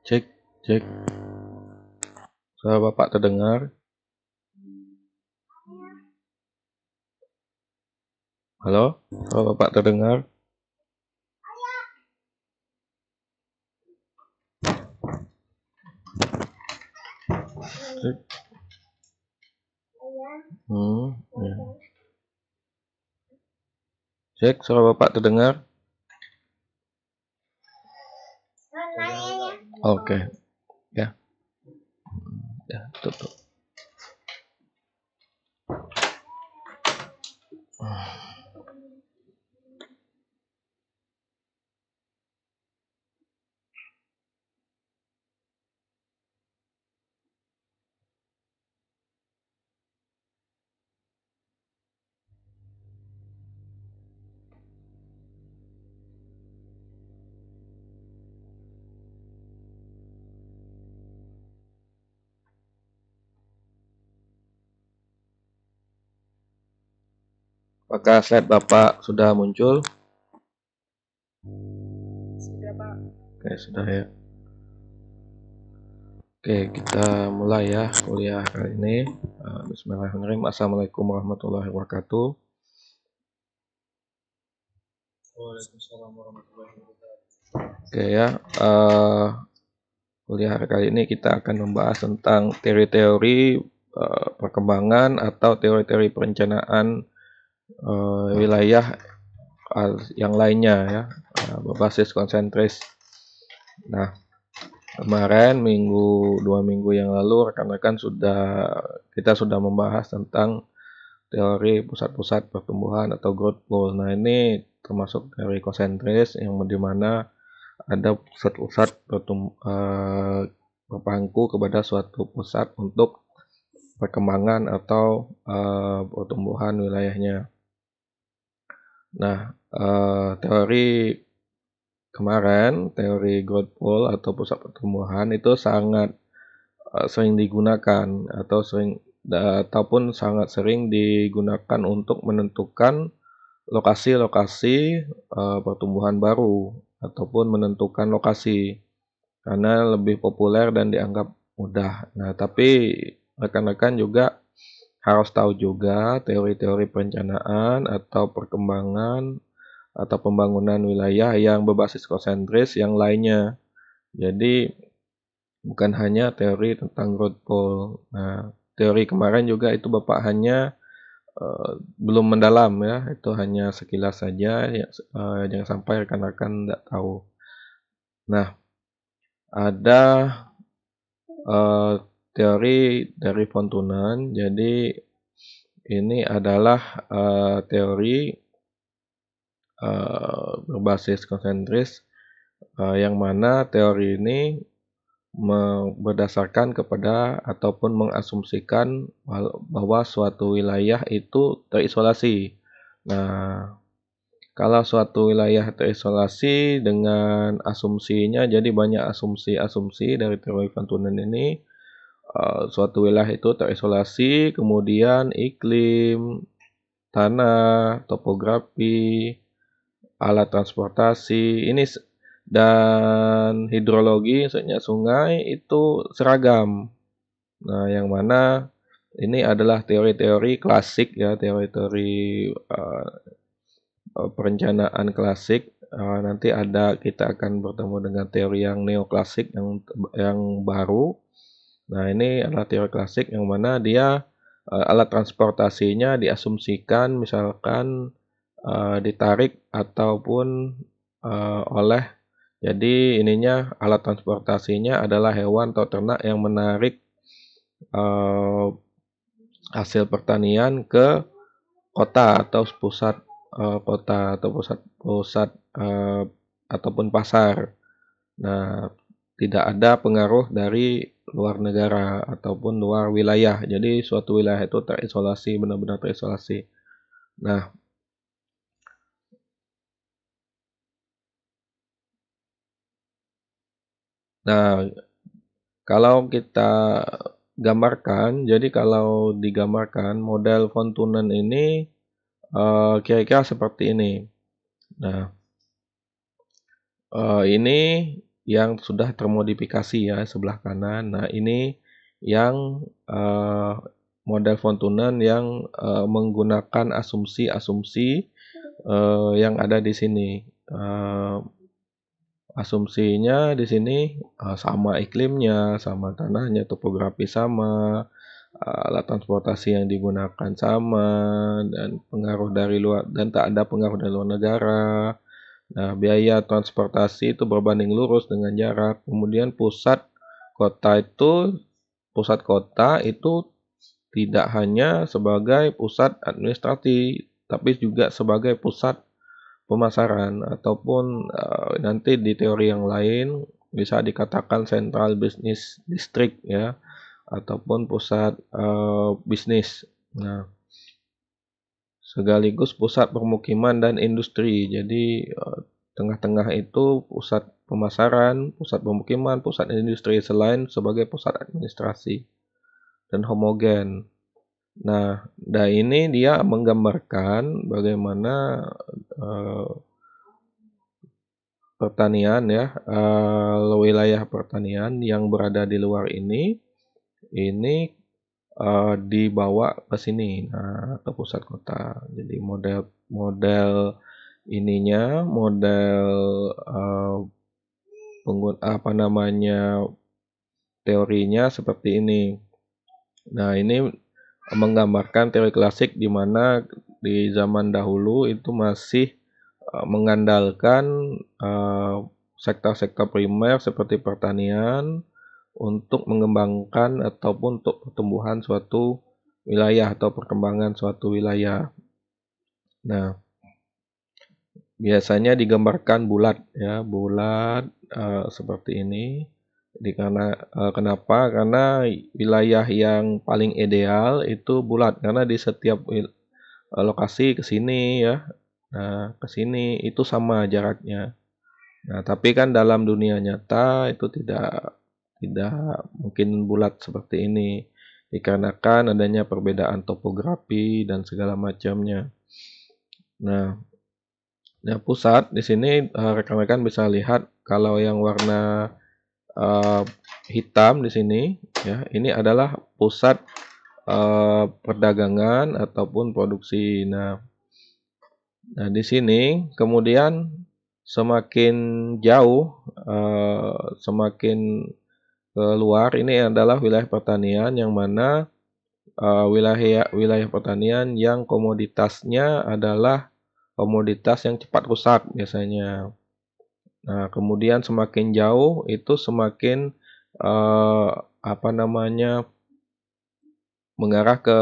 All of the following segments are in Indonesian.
Cek, cek. Suara Bapak terdengar? Halo? Suara Bapak terdengar? Cek. Ya. Cek, suara Bapak terdengar? Oke. Ya. Ya, tutup. Apakah slide Bapak sudah muncul? Sudah, Pak. Oke, sudah ya. Oke, kita mulai ya kuliah kali ini. Bismillahirrahmanirrahim. Assalamualaikum warahmatullahi wabarakatuh. Waalaikumsalam warahmatullahi wabarakatuh. Oke ya, kuliah kali ini kita akan membahas tentang teori-teori perkembangan atau teori-teori perencanaan wilayah yang lainnya ya, berbasis konsentris. Nah, kemarin 2 minggu yang lalu rekan-rekan kita sudah membahas tentang teori pusat-pusat pertumbuhan atau growth goal. Nah, ini termasuk teori konsentris yang dimana ada pusat-pusat berpangku kepada suatu pusat untuk perkembangan atau pertumbuhan wilayahnya. Nah, teori kemarin, teori growth goal atau pusat pertumbuhan itu sangat sering digunakan ataupun sangat sering digunakan untuk menentukan lokasi-lokasi pertumbuhan baru ataupun menentukan lokasi karena lebih populer dan dianggap mudah. Nah, tapi rekan-rekan juga harus tahu juga teori-teori perencanaan atau perkembangan atau pembangunan wilayah yang berbasis konsentris yang lainnya. Jadi bukan hanya teori tentang growth goal. Nah, teori kemarin juga itu Bapak hanya belum mendalam ya, itu hanya sekilas saja ya, jangan sampai rekan-rekan tidak tahu. Nah, ada teori dari von Thunen. Jadi ini adalah teori berbasis konsentris yang mana teori ini berdasarkan kepada ataupun mengasumsikan bahwa suatu wilayah itu terisolasi. Nah, kalau suatu wilayah terisolasi dengan asumsinya, jadi banyak asumsi-asumsi dari teori von Thunen ini. Suatu wilayah itu terisolasi, kemudian iklim, tanah, topografi, alat transportasi, dan hidrologi, maksudnya sungai itu seragam. Nah, yang mana ini adalah teori-teori klasik ya, teori-teori perencanaan klasik. Nanti kita akan bertemu dengan teori yang neoklasik yang baru. Nah, ini adalah teori klasik yang mana dia alat transportasinya diasumsikan misalkan ditarik ataupun oleh, jadi ininya alat transportasinya adalah hewan atau ternak yang menarik hasil pertanian ke kota atau pusat kota atau pusat ataupun pasar. Nah, tidak ada pengaruh dari luar negara ataupun luar wilayah. Jadi suatu wilayah itu terisolasi, benar-benar terisolasi. Nah, kalau kita gambarkan, jadi kalau digambarkan model von Thunen ini kira-kira seperti ini. Nah, ini yang sudah termodifikasi ya sebelah kanan. Nah, ini yang model von Thunen yang menggunakan asumsi-asumsi yang ada di sini. Asumsinya di sini sama iklimnya, sama tanahnya, topografi sama, alat transportasi yang digunakan sama, dan pengaruh dari luar dan tak ada pengaruh dari luar negara. Nah, biaya transportasi itu berbanding lurus dengan jarak. Kemudian pusat kota itu tidak hanya sebagai pusat administrasi, tapi juga sebagai pusat pemasaran ataupun nanti di teori yang lain bisa dikatakan central business district ya, ataupun pusat bisnis. Nah, sekaligus pusat permukiman dan industri. Jadi tengah-tengah itu pusat pemasaran, pusat pemukiman, pusat industri selain sebagai pusat administrasi dan homogen. Nah, ini dia menggambarkan bagaimana pertanian ya, wilayah pertanian yang berada di luar ini dibawa ke sini, nah, ke pusat kota. Jadi model ininya, model teorinya seperti ini. Nah, ini menggambarkan teori klasik di mana di zaman dahulu itu masih mengandalkan sektor-sektor primer seperti pertanian untuk mengembangkan ataupun untuk pertumbuhan suatu wilayah atau perkembangan suatu wilayah. Nah, biasanya digambarkan bulat ya, bulat seperti ini. Jadi kenapa? Karena wilayah yang paling ideal itu bulat karena di setiap lokasi ke sini ya. Nah, ke sini itu sama jaraknya. Nah, tapi kan dalam dunia nyata itu tidak mungkin bulat seperti ini dikarenakan adanya perbedaan topografi dan segala macamnya. Nah, pusat di sini rekan-rekan bisa lihat kalau yang warna hitam di sini ya, ini adalah pusat perdagangan ataupun produksi. Nah, di sini kemudian semakin jauh, semakin keluar ini adalah wilayah pertanian yang mana wilayah pertanian yang komoditasnya adalah komoditas yang cepat rusak biasanya. Nah, kemudian semakin jauh itu semakin mengarah ke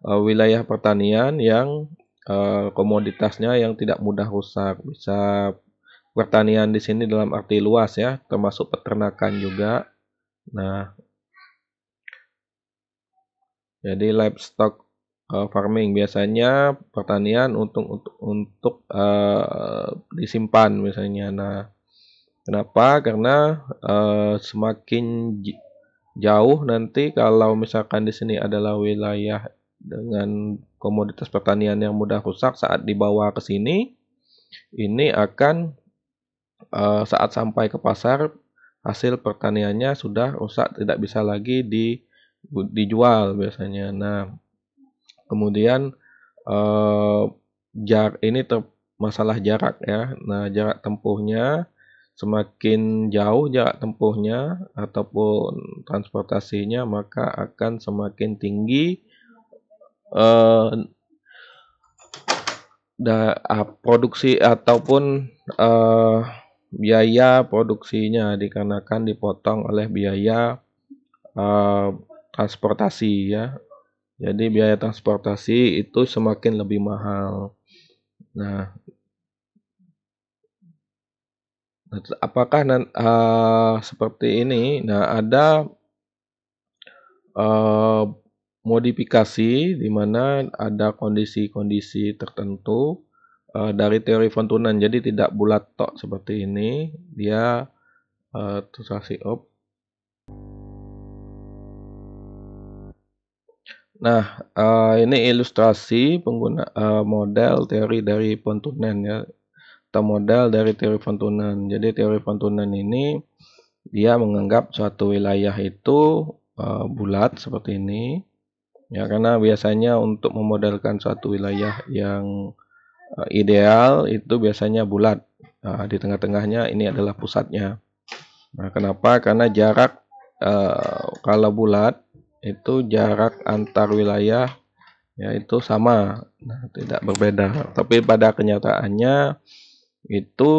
wilayah pertanian yang komoditasnya yang tidak mudah rusak. Bisa pertanian di sini dalam arti luas ya, termasuk peternakan juga. Nah, jadi livestock farming biasanya pertanian untuk disimpan misalnya. Nah, kenapa? Karena semakin jauh nanti kalau misalkan di sini adalah wilayah dengan komoditas pertanian yang mudah rusak saat dibawa ke sini, ini akan saat sampai ke pasar hasil pertaniannya sudah rusak, tidak bisa lagi dijual biasanya. Nah, kemudian ini masalah jarak ya. Nah, jarak tempuhnya semakin jauh jarak tempuhnya ataupun transportasinya maka akan semakin tinggi produksi ataupun biaya produksinya dikarenakan dipotong oleh biaya transportasi ya. Jadi biaya transportasi itu semakin lebih mahal. Nah, apakah seperti ini? Nah, ada modifikasi di mana ada kondisi-kondisi tertentu dari teori von Thunen. Jadi tidak bulat tok seperti ini. Dia terus up. Nah, ini ilustrasi pengguna model teori dari von Thunen ya. atau model dari teori von Thunen. Jadi teori von Thunen ini dia menganggap suatu wilayah itu bulat seperti ini. Ya, karena biasanya untuk memodelkan suatu wilayah yang ideal itu biasanya bulat. Nah, di tengah-tengahnya ini adalah pusatnya. Nah, kenapa? Karena jarak kalau bulat itu jarak antar wilayah ya itu sama, nah, tidak berbeda. Tapi pada kenyataannya itu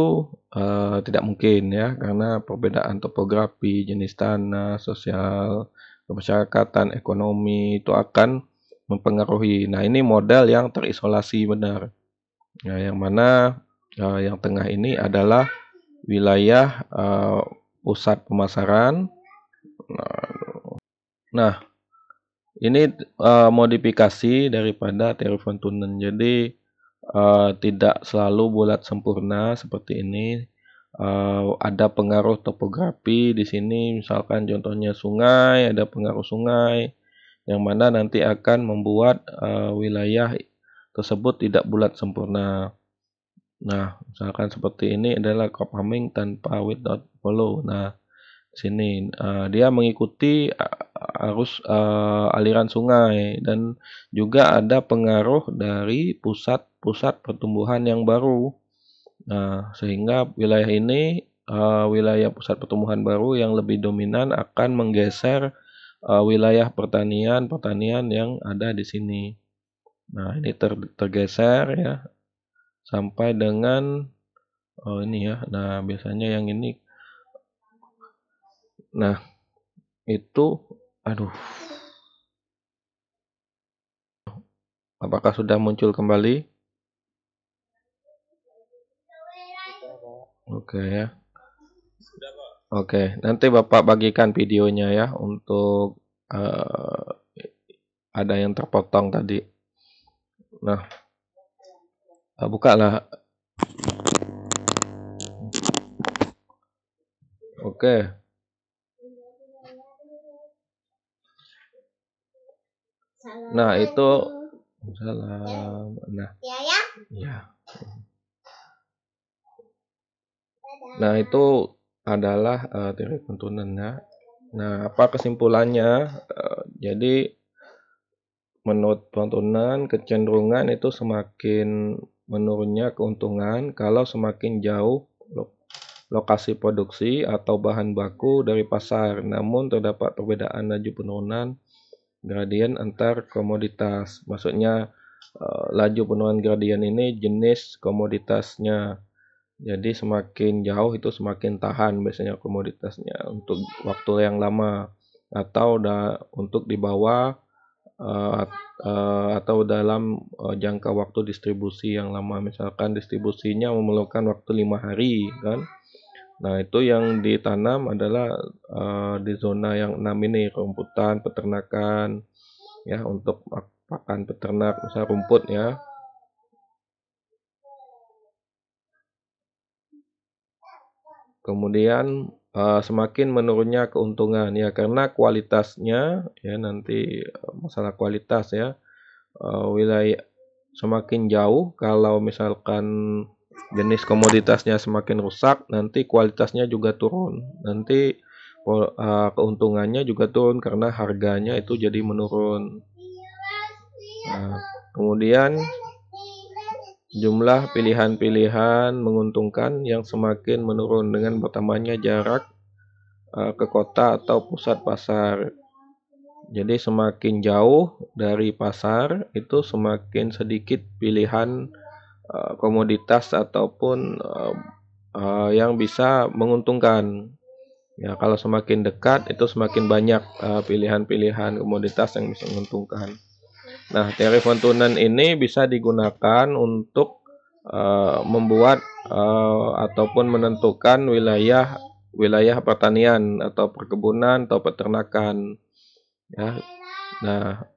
tidak mungkin ya, karena perbedaan topografi, jenis tanah, sosial, kemasyarakatan, ekonomi itu akan mempengaruhi. Nah, ini model yang terisolasi benar. Nah, yang mana yang tengah ini adalah wilayah pusat pemasaran. Nah, ini modifikasi daripada teori von Thunen. Jadi tidak selalu bulat sempurna seperti ini. Ada pengaruh topografi di sini, misalkan contohnya sungai, ada pengaruh sungai, yang mana nanti akan membuat wilayah tersebut tidak bulat sempurna. Nah, misalkan seperti ini adalah crop farming tanpa without follow. Nah, sini dia mengikuti arus aliran sungai dan juga ada pengaruh dari pusat-pusat pertumbuhan yang baru. Nah, sehingga wilayah ini wilayah pusat pertumbuhan baru yang lebih dominan akan menggeser wilayah pertanian yang ada di sini. Nah, ini tergeser ya sampai dengan ini ya. Nah, biasanya yang ini. Nah, itu apakah sudah muncul kembali? Oke ya. Oke, nanti Bapak bagikan videonya ya untuk ada yang terpotong tadi. Nah, bukalah. Oke. Nah, itu salam. Nah, ya. Nah, itu adalah teori von Thunen ya. Nah, apa kesimpulannya? Jadi menurut von Thunen kecenderungan itu semakin menurunnya keuntungan kalau semakin jauh lokasi produksi atau bahan baku dari pasar, namun terdapat perbedaan laju penurunan gradien antar komoditas. Maksudnya laju penurunan gradien ini jenis komoditasnya. Jadi semakin jauh itu semakin tahan biasanya komoditasnya untuk waktu yang lama atau untuk di bawah atau dalam jangka waktu distribusi yang lama. Misalkan distribusinya memerlukan waktu 5 hari kan. Nah, itu yang ditanam adalah di zona yang 6 ini, rumputan, peternakan, ya untuk pakan peternak, misalnya rumput ya. Kemudian semakin menurunnya keuntungan ya karena kualitasnya ya nanti masalah kualitas ya wilayah semakin jauh kalau misalkan jenis komoditasnya semakin rusak nanti kualitasnya juga turun, nanti keuntungannya juga turun karena harganya itu jadi menurun. Nah, kemudian jumlah pilihan-pilihan menguntungkan yang semakin menurun dengan bertambahnya jarak ke kota atau pusat pasar. Jadi semakin jauh dari pasar itu semakin sedikit pilihan komoditas ataupun yang bisa menguntungkan. Ya, kalau semakin dekat itu semakin banyak pilihan-pilihan komoditas yang bisa menguntungkan. Nah, teori von Thunen ini bisa digunakan untuk membuat ataupun menentukan wilayah pertanian atau perkebunan atau peternakan. Ya. Nah,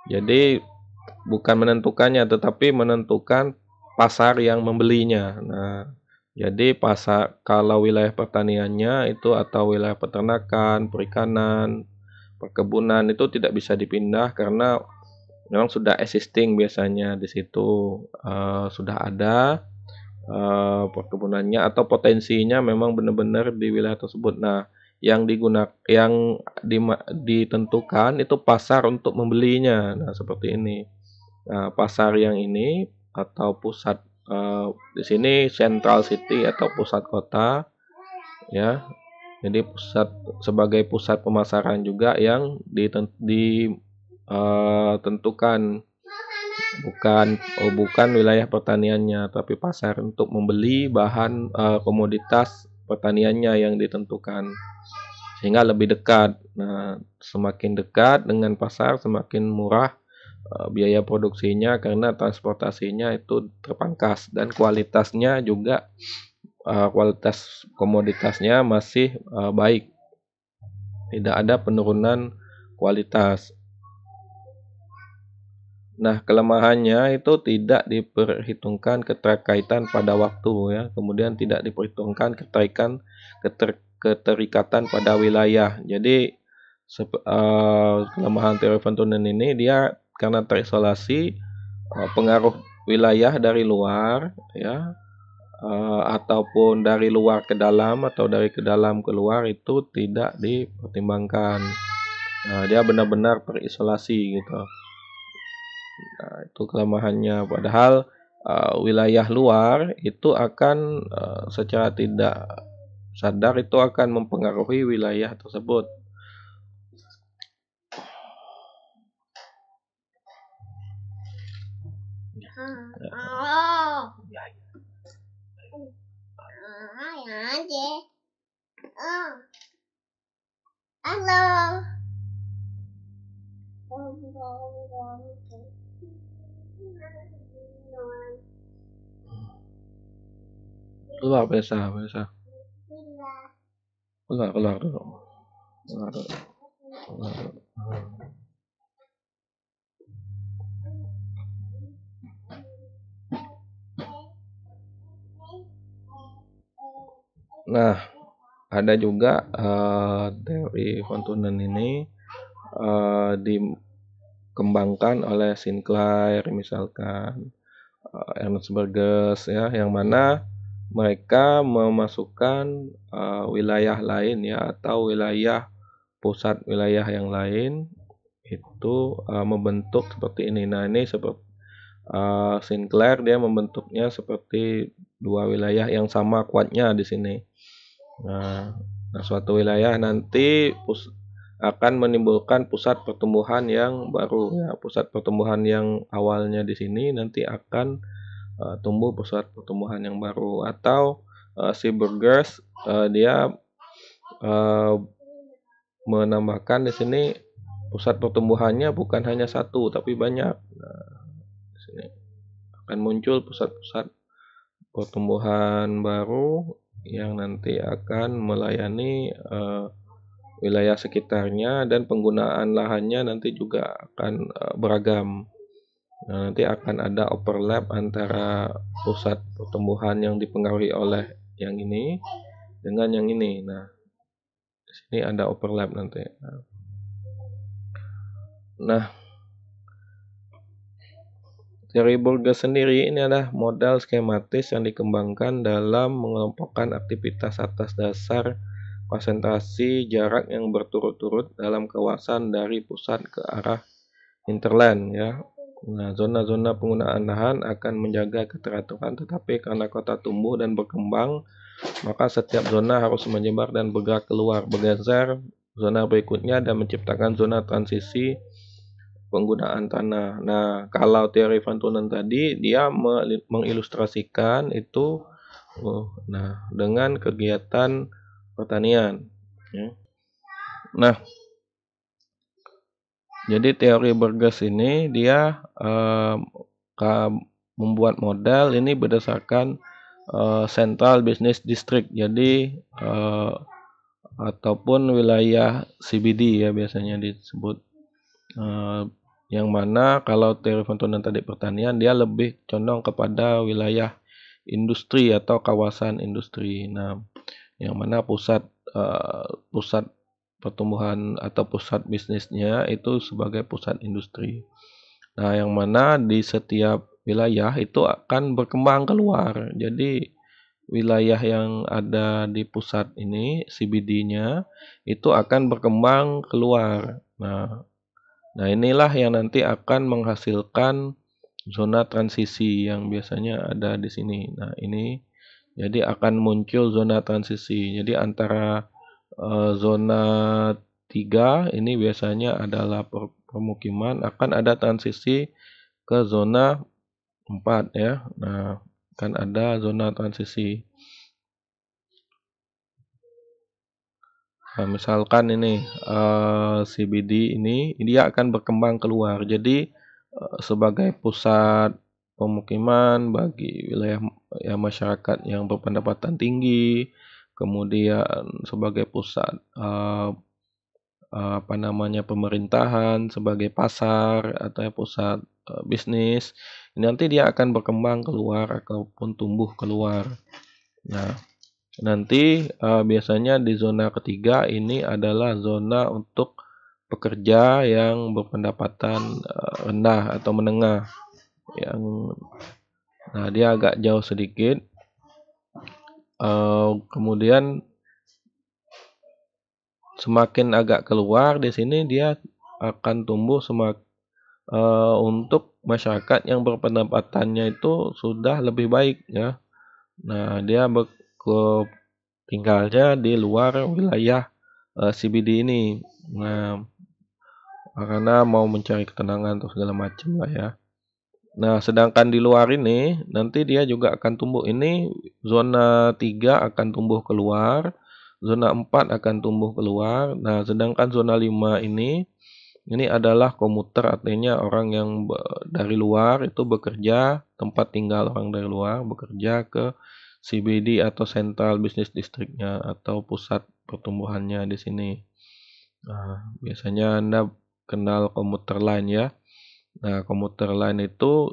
jadi bukan menentukannya tetapi menentukan pasar yang membelinya. Nah, jadi pasar kalau wilayah pertaniannya itu atau wilayah peternakan, perikanan, perkebunan itu tidak bisa dipindah karena memang sudah existing biasanya di situ sudah ada. perkebunannya atau potensinya memang benar-benar di wilayah tersebut. Nah, yang ditentukan itu pasar untuk membelinya. Nah, seperti ini. Nah, pasar yang ini atau pusat di sini Central City atau pusat kota, ya. Jadi sebagai pusat pemasaran juga yang ditentukan bukan wilayah pertaniannya, tapi pasar untuk membeli bahan komoditas pertaniannya yang ditentukan, sehingga lebih dekat. Nah, semakin dekat dengan pasar semakin murah biaya produksinya karena transportasinya itu terpangkas dan kualitasnya juga kualitas komoditasnya masih baik, tidak ada penurunan kualitas. Nah, kelemahannya itu tidak diperhitungkan keterkaitan pada waktu, ya. Kemudian tidak diperhitungkan keterikatan pada wilayah. Jadi kelemahan teori Van Tunen ini dia karena terisolasi, pengaruh wilayah dari luar, ya, ataupun dari luar ke dalam atau dari ke dalam ke luar itu tidak dipertimbangkan. Nah, dia benar-benar terisolasi gitu. Nah, itu kelemahannya. Padahal wilayah luar itu akan secara tidak sadar itu akan mempengaruhi wilayah tersebut. Keluar biasa. Keluar dulu. Nah, ada juga teori Van Tunen ini dikembangkan oleh Sinclair misalkan, Ernst Burgess, ya, yang mana mereka memasukkan wilayah lain, ya, atau pusat wilayah yang lain itu membentuk seperti ini. Nah, ini seperti Sinclair dia membentuknya seperti dua wilayah yang sama kuatnya di sini. Nah, suatu wilayah nanti akan menimbulkan pusat pertumbuhan yang baru, ya. Pusat pertumbuhan yang awalnya di sini nanti akan tumbuh pusat pertumbuhan yang baru. Atau si Burgers dia menambahkan di sini pusat pertumbuhannya bukan hanya satu tapi banyak. Nah, di sini akan muncul pusat-pusat pertumbuhan baru yang nanti akan melayani wilayah sekitarnya, dan penggunaan lahannya nanti juga akan beragam. Nah, nanti akan ada overlap antara pusat pertumbuhan yang dipengaruhi oleh yang ini dengan yang ini. Nah, di sini ada overlap nanti. Nah, teori Burgess sendiri ini adalah model skematis yang dikembangkan dalam mengelompokkan aktivitas atas dasar konsentrasi jarak yang berturut-turut dalam kawasan dari pusat ke arah hinterland, ya. Nah, zona-zona penggunaan lahan akan menjaga keteraturan, tetapi karena kota tumbuh dan berkembang, maka setiap zona harus menyebar dan bergerak keluar, bergeser zona berikutnya dan menciptakan zona transisi penggunaan tanah. Nah, kalau teori Van Tunen tadi dia mengilustrasikan itu dengan kegiatan pertanian, ya. Nah, jadi teori Burgess ini dia membuat model ini berdasarkan Central Business District. Jadi ataupun wilayah CBD, ya, biasanya disebut. Yang mana kalau teori Van Tunen tadi pertanian, dia lebih condong kepada wilayah industri atau kawasan industri. Nah, yang mana pusat pertumbuhan atau pusat bisnisnya itu sebagai pusat industri. Nah, yang mana di setiap wilayah itu akan berkembang keluar. Jadi wilayah yang ada di pusat ini CBD-nya itu akan berkembang keluar. Nah inilah yang nanti akan menghasilkan zona transisi yang biasanya ada di sini. Nah, ini jadi akan muncul zona transisi. Jadi antara zona 3 ini biasanya adalah permukiman, akan ada transisi ke zona 4 ya. Nah, akan ada zona transisi. Nah, misalkan ini CBD ini dia akan berkembang keluar. Jadi sebagai pusat pemukiman bagi wilayah ya, masyarakat yang berpendapatan tinggi, kemudian sebagai pusat apa namanya pemerintahan, sebagai pasar atau pusat bisnis. Nanti dia akan berkembang keluar ataupun tumbuh keluar. Nah, nanti biasanya di zona ketiga ini adalah zona untuk pekerja yang berpendapatan rendah atau menengah. Nah, dia agak jauh sedikit. Kemudian semakin agak keluar di sini dia akan tumbuh untuk masyarakat yang berpendapatannya itu sudah lebih baik ya. Nah, dia tinggalnya di luar wilayah CBD ini. Nah, karena mau mencari ketenangan atau segala macam lah ya. Nah, sedangkan di luar ini nanti dia juga akan tumbuh. Ini zona 3 akan tumbuh keluar, zona 4 akan tumbuh keluar. Nah, sedangkan zona 5 ini adalah komuter, artinya orang yang dari luar itu bekerja, tempat tinggal orang dari luar bekerja ke CBD atau Central Business Districtnya atau pusat pertumbuhannya di sini. Nah, biasanya Anda kenal komuter line ya. Nah, komuter line itu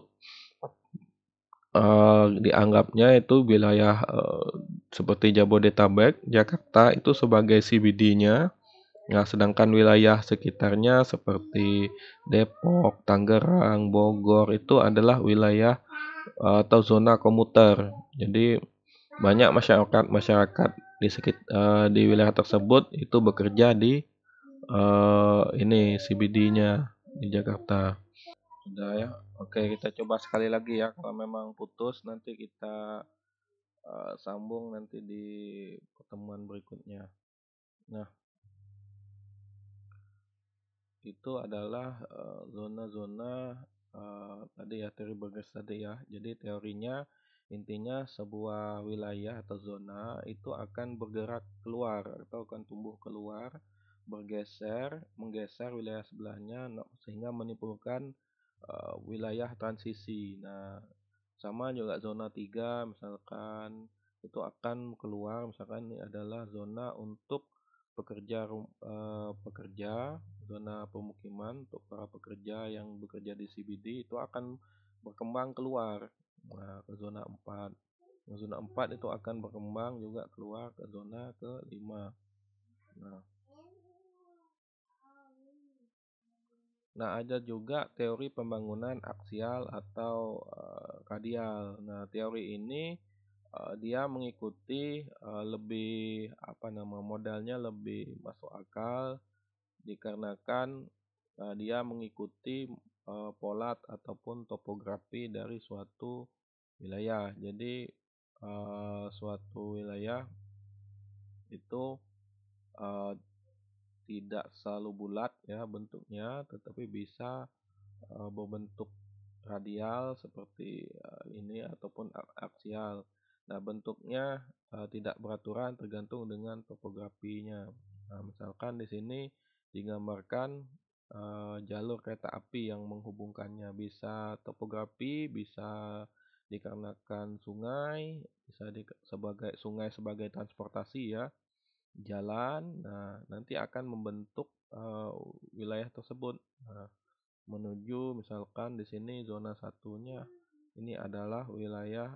dianggapnya itu wilayah seperti Jabodetabek, Jakarta itu sebagai CBD-nya. Nah, sedangkan wilayah sekitarnya seperti Depok, Tangerang, Bogor itu adalah wilayah atau zona komuter. Jadi banyak masyarakat di wilayah tersebut itu bekerja di ini CBD-nya di Jakarta. Sudah ya. Oke, kita coba sekali lagi ya. Kalau memang putus nanti kita sambung nanti di pertemuan berikutnya. Nah, itu adalah zona-zona tadi ya, teori Burgess tadi ya. Jadi teorinya intinya sebuah wilayah atau zona itu akan bergerak keluar atau akan tumbuh keluar, menggeser wilayah sebelahnya sehingga menimbulkan wilayah transisi. Nah, sama juga zona 3 misalkan itu akan keluar, misalkan ini adalah zona untuk pekerja, zona pemukiman untuk para pekerja yang bekerja di CBD itu akan berkembang keluar ke zona 4. Zona 4 itu akan berkembang juga keluar ke zona ke-5. Nah, ada juga teori pembangunan aksial atau radial. Nah, teori ini dia mengikuti lebih modalnya lebih masuk akal dikarenakan dia mengikuti pola ataupun topografi dari suatu wilayah. Jadi suatu wilayah itu tidak selalu bulat ya bentuknya, tetapi bisa berbentuk radial seperti ini ataupun aksial. Nah, bentuknya tidak beraturan tergantung dengan topografinya. Nah, misalkan di sini digambarkan jalur kereta api yang menghubungkannya, bisa topografi, bisa dikarenakan sungai, bisa sebagai sungai sebagai transportasi ya, jalan. Nah, nanti akan membentuk wilayah tersebut. Nah, menuju misalkan di sini zona satunya ini adalah wilayah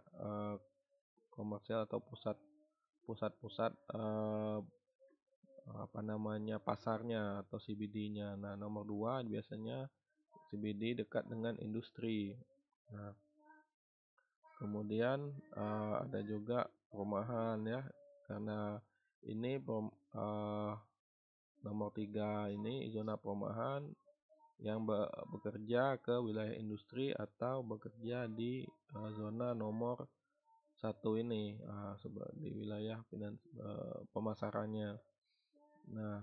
komersial atau pusat-pusat pasarnya atau CBD-nya. Nah, nomor 2 biasanya CBD dekat dengan industri. Nah, Kemudian ada juga perumahan ya, karena ini nomor 3 ini zona perumahan yang bekerja ke wilayah industri atau bekerja di zona nomor 1 ini di wilayah pemasarannya. Nah,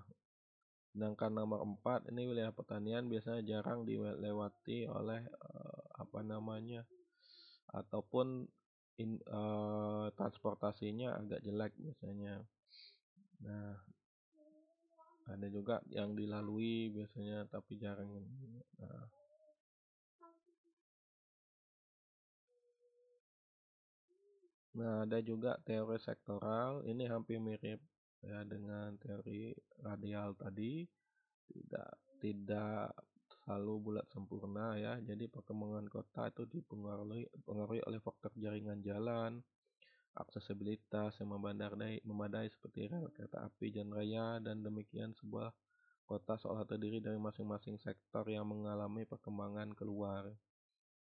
sedangkan nomor 4 ini wilayah pertanian biasanya jarang dilewati oleh ataupun transportasinya agak jelek biasanya. Nah, ada juga yang dilalui biasanya tapi jarang. Nah, ada juga teori sektoral, ini hampir mirip ya dengan teori radial tadi, tidak selalu bulat sempurna ya. Jadi perkembangan kota itu dipengaruhi oleh faktor jaringan jalan, aksesibilitas yang memadai seperti rel kereta api, jalan raya, dan demikian sebuah kota seolah terdiri dari masing-masing sektor yang mengalami perkembangan keluar.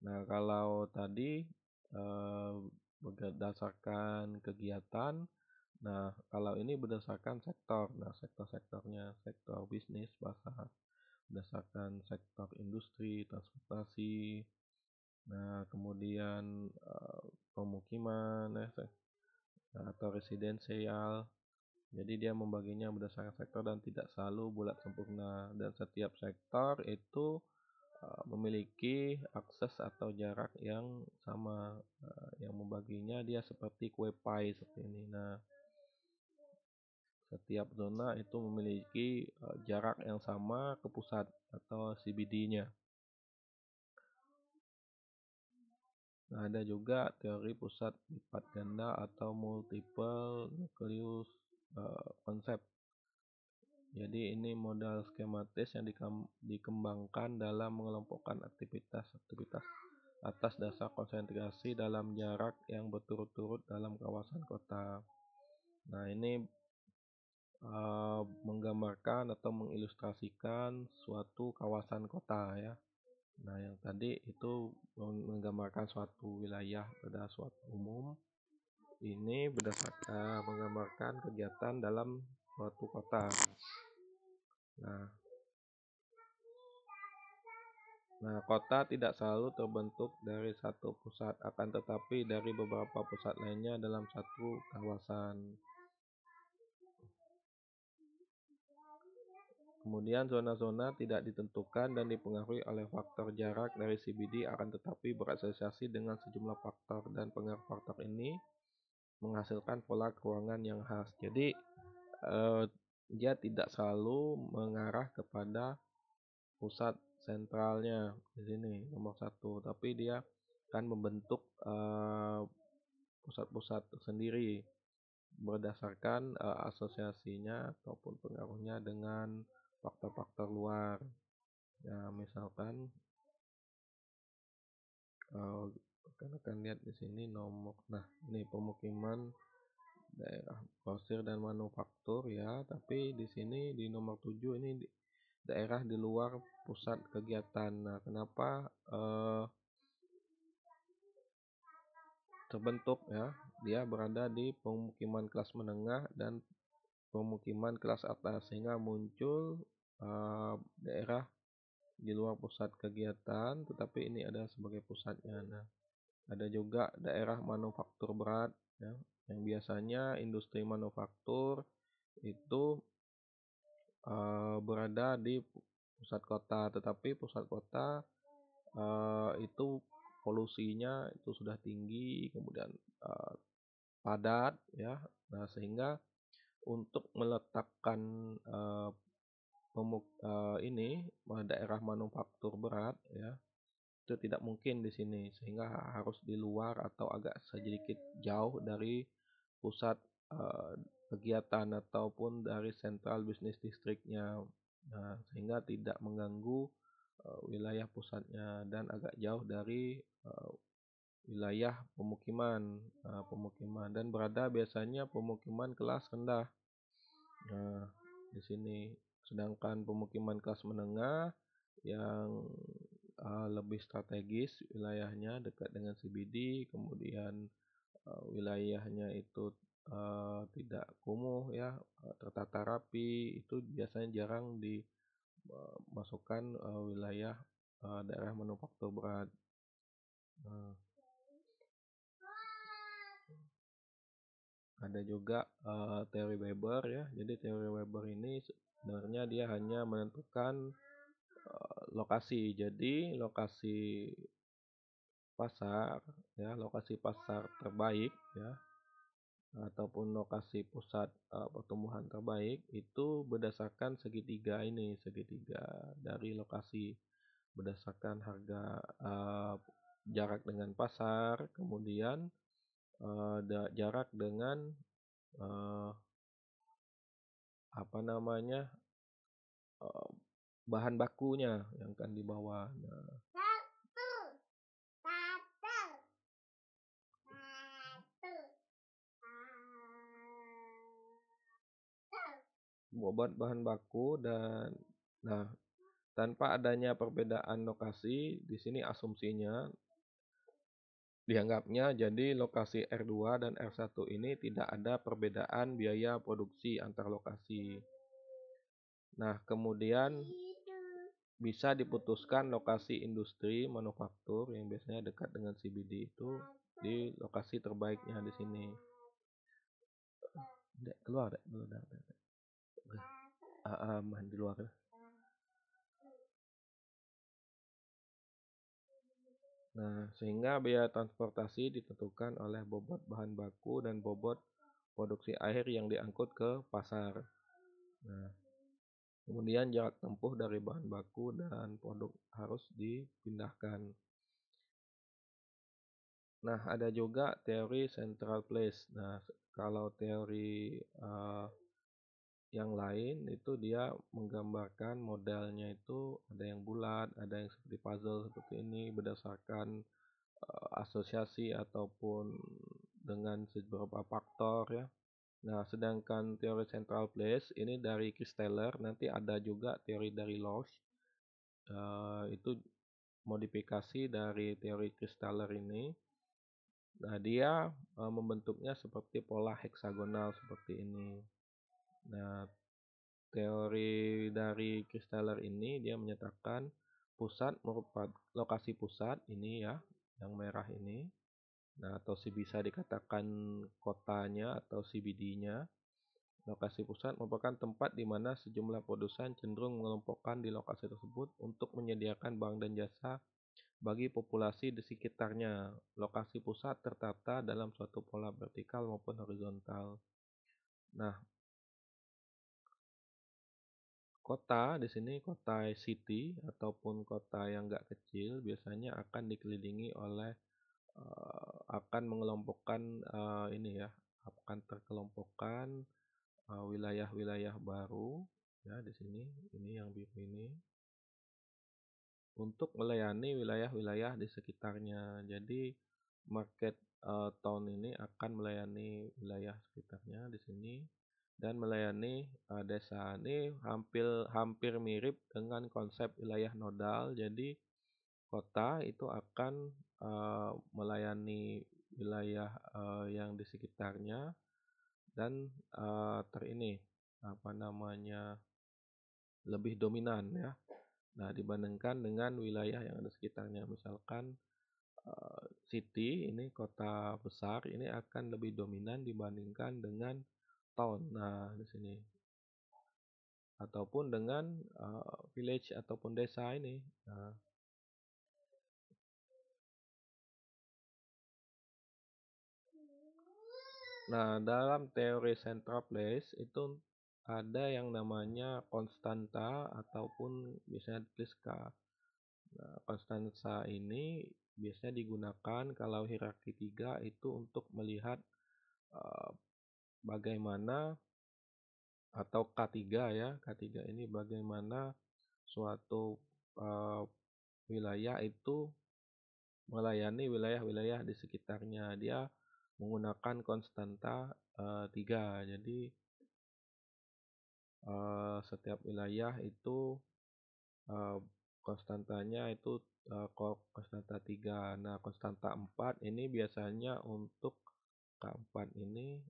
Nah, kalau tadi berdasarkan kegiatan, nah kalau ini berdasarkan sektor. Nah, sektor-sektornya, sektor bisnis, berdasarkan sektor industri, transportasi, nah kemudian pemukiman atau residensial. Jadi dia membaginya berdasarkan sektor dan tidak selalu bulat sempurna. Dan setiap sektor itu memiliki akses atau jarak yang sama, yang membaginya dia seperti kue pie seperti ini. Nah, setiap zona itu memiliki jarak yang sama ke pusat atau CBD-nya. Nah, ada juga teori pusat lipat ganda atau multiple nucleus konsep. Jadi ini modal skematis yang dikembangkan dalam mengelompokkan aktivitas-aktivitas atas dasar konsentrasi dalam jarak yang berturut-turut dalam kawasan kota. Nah, ini menggambarkan atau mengilustrasikan suatu kawasan kota ya. Nah, yang tadi itu menggambarkan suatu wilayah pada suatu umum. Ini berdasarkan menggambarkan kegiatan dalam suatu kota. Nah, kota tidak selalu terbentuk dari satu pusat, akan tetapi dari beberapa pusat lainnya dalam satu kawasan. Kemudian zona-zona tidak ditentukan dan dipengaruhi oleh faktor jarak dari CBD, akan tetapi berasosiasi dengan sejumlah faktor, dan pengaruh faktor ini menghasilkan pola ruangan yang khas. Jadi dia tidak selalu mengarah kepada pusat sentralnya di sini nomor 1, tapi dia akan membentuk pusat-pusat tersendiri berdasarkan asosiasinya ataupun pengaruhnya dengan faktor-faktor luar. Ya, misalkan akan lihat di sini ini pemukiman daerah grosir dan manufaktur ya, tapi di sini di nomor 7 ini daerah di luar pusat kegiatan. Nah, kenapa terbentuk ya? Dia berada di pemukiman kelas menengah dan pemukiman kelas atas, sehingga muncul daerah di luar pusat kegiatan, tetapi ini ada sebagai pusatnya. Nah, ada juga daerah manufaktur berat ya, yang biasanya industri manufaktur itu berada di pusat kota, tetapi pusat kota itu polusinya itu sudah tinggi, kemudian padat ya. Nah, sehingga untuk meletakkan daerah manufaktur berat ya, itu tidak mungkin di sini, sehingga harus di luar atau agak sedikit jauh dari pusat kegiatan ataupun dari sentral bisnis distriknya. Nah, sehingga tidak mengganggu wilayah pusatnya dan agak jauh dari wilayah pemukiman dan berada biasanya pemukiman kelas rendah. Nah, di sini sedangkan pemukiman kelas menengah yang lebih strategis wilayahnya dekat dengan CBD, kemudian wilayahnya itu tidak kumuh ya, tertata rapi, itu biasanya jarang dimasukkan wilayah daerah manufaktur berat. Nah, ada juga teori Weber ya. Jadi teori Weber ini sebenarnya dia hanya menentukan lokasi. Jadi lokasi pasar ya, lokasi pasar terbaik ya, ataupun lokasi pusat pertumbuhan terbaik itu berdasarkan segitiga ini, segitiga dari lokasi, berdasarkan harga, jarak dengan pasar, kemudian jarak dengan apa namanya, bahan bakunya yang akan dibawa. Nah, bobot bahan baku dan nah tanpa adanya perbedaan lokasi di sini asumsinya dianggapnya jadi lokasi R2 dan R1 ini tidak ada perbedaan biaya produksi antar lokasi. Nah, kemudian bisa diputuskan lokasi industri manufaktur yang biasanya dekat dengan CBD itu di lokasi terbaiknya di sini. Dek, keluar dek, dulu dek. Aman di luar. Nah, sehingga biaya transportasi ditentukan oleh bobot bahan baku dan bobot produksi air yang diangkut ke pasar. Nah, kemudian jarak tempuh dari bahan baku dan produk harus dipindahkan. Nah, ada juga teori central place. Nah, kalau teori yang lain itu dia menggambarkan modelnya itu ada yang bulat, ada yang seperti puzzle seperti ini berdasarkan asosiasi ataupun dengan beberapa faktor ya. Nah, sedangkan teori central place ini dari Christaller, nanti ada juga teori dari Lorsch. Itu modifikasi dari teori Christaller ini. Nah, dia membentuknya seperti pola heksagonal seperti ini. Nah, teori dari Christaller ini dia menyatakan pusat merupakan lokasi pusat ini ya, yang merah ini. Nah, atau bisa dikatakan kotanya atau CBD-nya. Lokasi pusat merupakan tempat di mana sejumlah produsen cenderung mengelompokkan di lokasi tersebut untuk menyediakan barang dan jasa bagi populasi di sekitarnya. Lokasi pusat tertata dalam suatu pola vertikal maupun horizontal. Nah, kota di sini kota city ataupun kota yang nggak kecil biasanya akan dikelilingi oleh akan mengelompokkan ini ya, akan terkelompokkan wilayah-wilayah baru ya di sini, ini yang biru ini untuk melayani wilayah-wilayah di sekitarnya. Jadi market town ini akan melayani wilayah sekitarnya di sini dan melayani desa. Ini hampir mirip dengan konsep wilayah nodal. Jadi kota itu akan melayani wilayah yang di sekitarnya dan apa namanya lebih dominan ya. Nah, dibandingkan dengan wilayah yang ada sekitarnya, misalkan city ini kota besar ini akan lebih dominan dibandingkan dengan town. Nah, di sini ataupun dengan village ataupun desa ini. Nah, dalam teori central place itu ada yang namanya konstanta ataupun biasanya ditulis K. Nah, konstanta ini biasanya digunakan kalau hierarki 3 itu untuk melihat bagaimana atau K3 ya. K3 ini bagaimana suatu wilayah itu melayani wilayah-wilayah di sekitarnya. Dia menggunakan konstanta 3. Jadi setiap wilayah itu konstantanya itu konstanta 3. Nah, konstanta 4 ini biasanya untuk K4 ini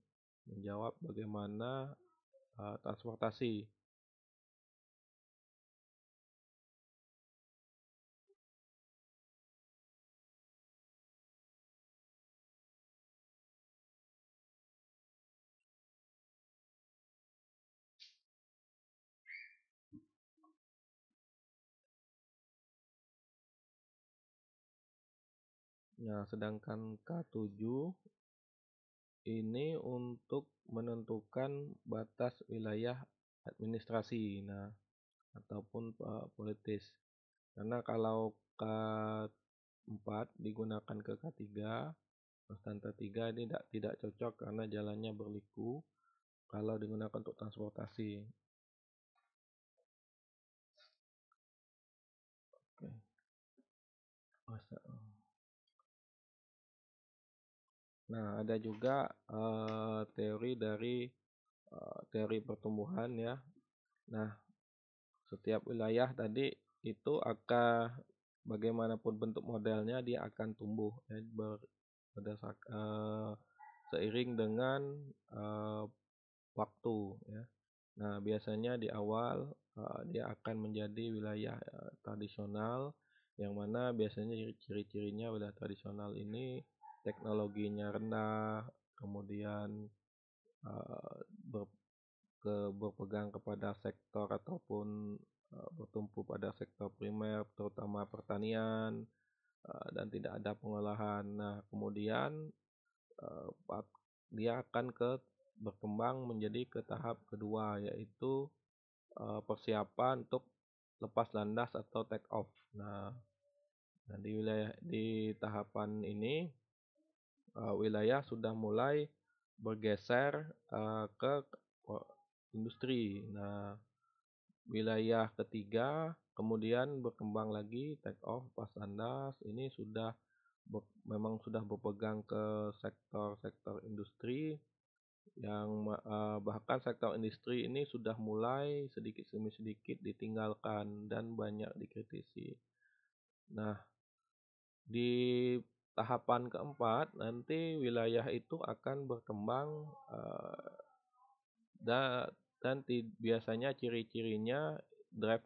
menjawab bagaimana transportasi. Nah, sedangkan K7 ini untuk menentukan batas wilayah administrasi, nah, ataupun politis. Karena kalau K4 digunakan ke K3, konstanta 3 ini tidak cocok karena jalannya berliku kalau digunakan untuk transportasi. Oke. Nah, ada juga teori dari teori pertumbuhan ya. Nah, setiap wilayah tadi itu akan bagaimanapun bentuk modelnya dia akan tumbuh ya, berdasarkan seiring dengan waktu ya. Nah, biasanya di awal dia akan menjadi wilayah tradisional yang mana biasanya ciri-cirinya wilayah tradisional ini teknologinya rendah, kemudian berpegang kepada sektor ataupun bertumpu pada sektor primer terutama pertanian dan tidak ada pengolahan. Nah, kemudian dia akan berkembang menjadi ke tahap kedua yaitu persiapan untuk lepas landas atau take off. Nah, di tahapan ini wilayah sudah mulai bergeser ke industri. Nah, wilayah ketiga kemudian berkembang lagi take off lepas landas ini memang sudah berpegang ke sektor-sektor industri yang bahkan sektor industri ini sudah mulai sedikit demi sedikit ditinggalkan dan banyak dikritisi. Nah, di tahapan keempat nanti wilayah itu akan berkembang dan biasanya ciri-cirinya drive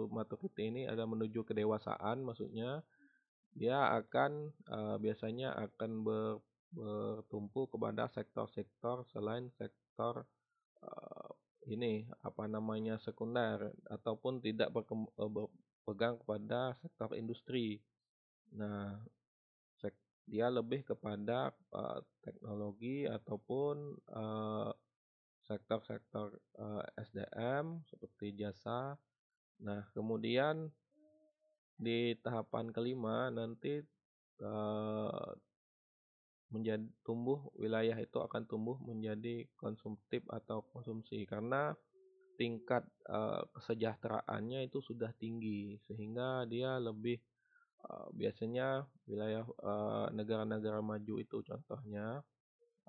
maturity ini ada menuju kedewasaan, maksudnya dia akan biasanya akan bertumpu kepada sektor-sektor selain sektor ini sekunder ataupun tidak berpegang kepada sektor industri. Nah, dia lebih kepada teknologi ataupun sektor-sektor SDM seperti jasa. Nah, kemudian di tahapan kelima nanti wilayah itu akan tumbuh menjadi konsumtif atau konsumsi karena tingkat kesejahteraannya itu sudah tinggi sehingga dia lebih biasanya wilayah negara-negara maju itu contohnya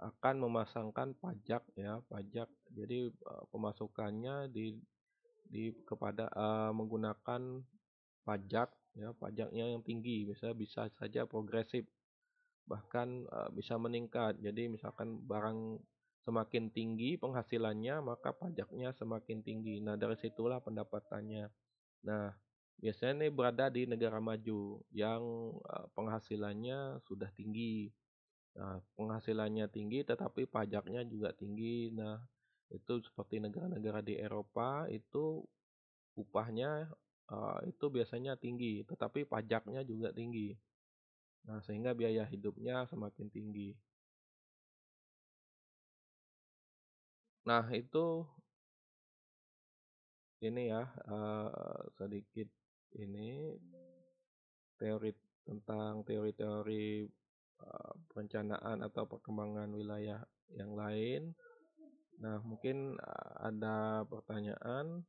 akan memasangkan pajak ya, pajak. Jadi pemasukannya kepada menggunakan pajak ya, pajaknya yang tinggi, misalnya bisa saja progresif bahkan bisa meningkat. Jadi misalkan barang semakin tinggi penghasilannya maka pajaknya semakin tinggi. Nah, dari situlah pendapatannya. Nah, biasanya ini berada di negara maju yang penghasilannya sudah tinggi. Nah, penghasilannya tinggi tetapi pajaknya juga tinggi. Nah, itu seperti negara-negara di Eropa itu upahnya itu biasanya tinggi tetapi pajaknya juga tinggi. Nah, sehingga biaya hidupnya semakin tinggi. Nah, itu ini ya sedikit ini teori tentang teori-teori perencanaan atau perkembangan wilayah yang lain. Nah, mungkin ada pertanyaan.